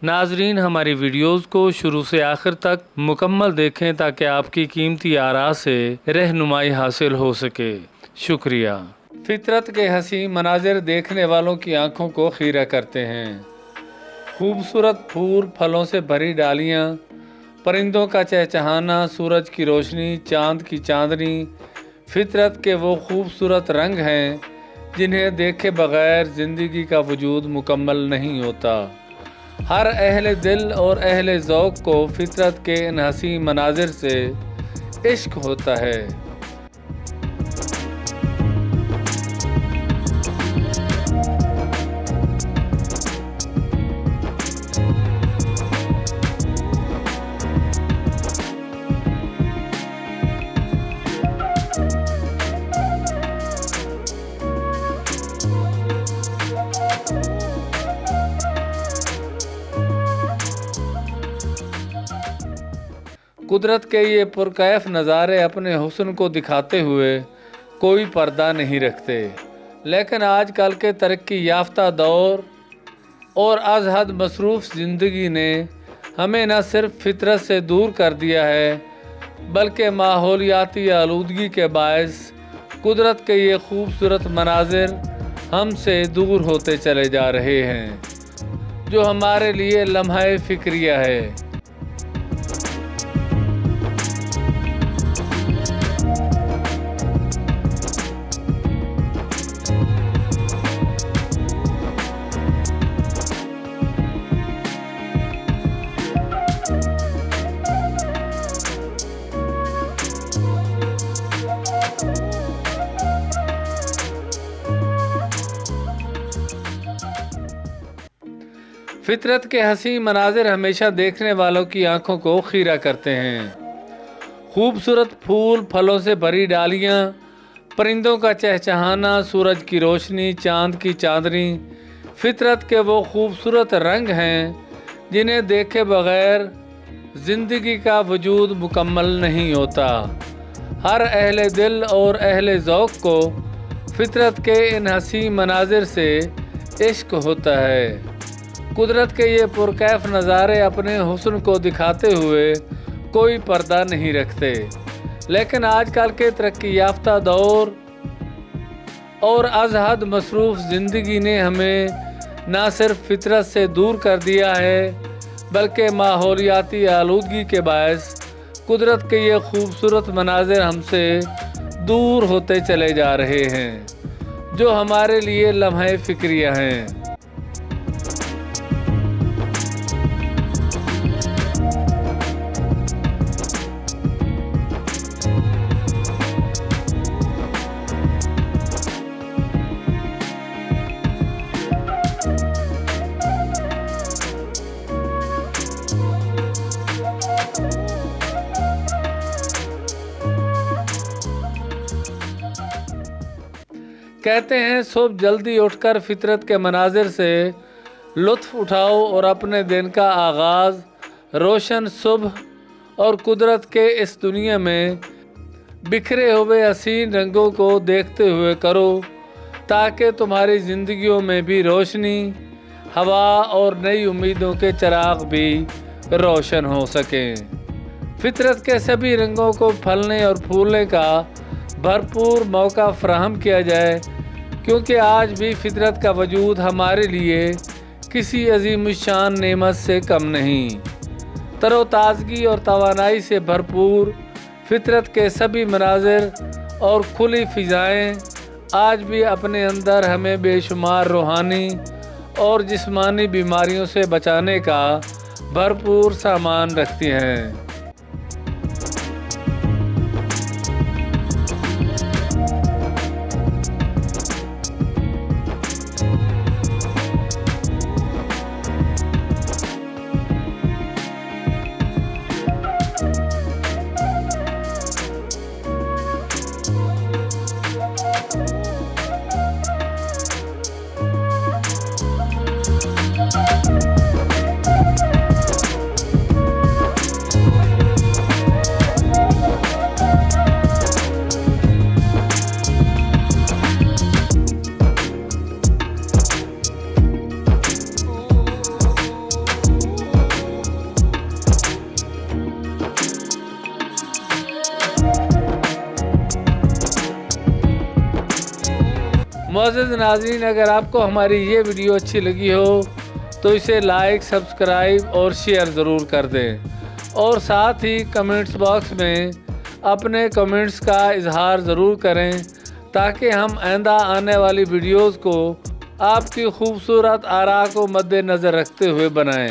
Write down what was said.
नाजरीन, हमारी वीडियोस को शुरू से आखिर तक मुकम्मल देखें ताकि आपकी कीमती आरा से रहनुमाई हासिल हो सके। शुक्रिया। फितरत के हसीन मनाजिर देखने वालों की आंखों को खीरा करते हैं। खूबसूरत फूल, फलों से भरी डालियाँ, परिंदों का चहचहाना, सूरज की रोशनी, चांद की चांदनी, फितरत के वो खूबसूरत रंग हैं जिन्हें देखे बगैर ज़िंदगी का वजूद मुकम्मल नहीं होता। हर अहले दिल और अहले ज़ौक़ को फितरत के इन हसीन मनाजिर से इश्क होता है। कुदरत के ये पुरकैफ नज़ारे अपने हुस्न को दिखाते हुए कोई पर्दा नहीं रखते, लेकिन आजकल के तरक्की याफ्ता दौर और अज़हद मसरूफ़ ज़िंदगी ने हमें न सिर्फ फितरत से दूर कर दिया है, बल्कि माहौलियाती आलूदगी के बायस कुदरत के ये खूबसूरत मनाजिर हमसे दूर होते चले जा रहे हैं, जो हमारे लिए लम्हा फ़िक्रिया है। फितरत के हसीन मनाजिर हमेशा देखने वालों की आंखों को खीरा करते हैं। खूबसूरत फूल, फलों से भरी डालियाँ, परिंदों का चहचहाना, सूरज की रोशनी, चांद की चांदनी, फितरत के वो खूबसूरत रंग हैं जिन्हें देखे बगैर ज़िंदगी का वजूद मुकम्मल नहीं होता। हर अहले दिल और अहले ज़ौक़ को फितरत के इन हसीन मनाजिर से इश्क होता है। कुदरत के ये पुरकैफ नज़ारे अपने हुस्न को दिखाते हुए कोई पर्दा नहीं रखते, लेकिन आजकल के तरक्की याफ्ता दौर और अज़हद मसरूफ़ ज़िंदगी ने हमें न सिर्फ फितरत से दूर कर दिया है, बल्कि माहौलियाती आलूदगी के बायस कुदरत के ये खूबसूरत मनाजिर हमसे दूर होते चले जा रहे हैं, जो हमारे लिए लम्हा फ़िक्रिया हैं। कहते हैं सुबह जल्दी उठकर फितरत के मनाजिर से लुत्फ़ उठाओ और अपने दिन का आगाज़ रोशन सुबह और कुदरत के इस दुनिया में बिखरे हुए हसीन रंगों को देखते हुए करो, ताकि तुम्हारी ज़िंदगियों में भी रोशनी, हवा और नई उम्मीदों के चिराग भी रोशन हो सकें। फितरत के सभी रंगों को फलने और फूलने का भरपूर मौका फराहम किया जाए, क्योंकि आज भी फितरत का वजूद हमारे लिए किसी अज़ीमुश्शान नेमत से कम नहीं। तरोताज़गी और तवानाई से भरपूर फितरत के सभी मनाजिर और खुली फ़िज़ाएँ आज भी अपने अंदर हमें बेशुमार रूहानी और जिस्मानी बीमारियों से बचाने का भरपूर सामान रखती हैं। معزز ناظرین، اگر آپ کو ہماری یہ ویڈیو اچھی لگی ہو تو اسے لائک، سبسکرائب اور شیئر ضرور کر دیں، اور ساتھ ہی کمنٹس باکس میں اپنے کمنٹس کا اظہار ضرور کریں تاکہ ہم آئندہ آنے والی ویڈیوز کو آپ کی خوبصورت آراء کو مد نظر رکھتے ہوئے بنائیں۔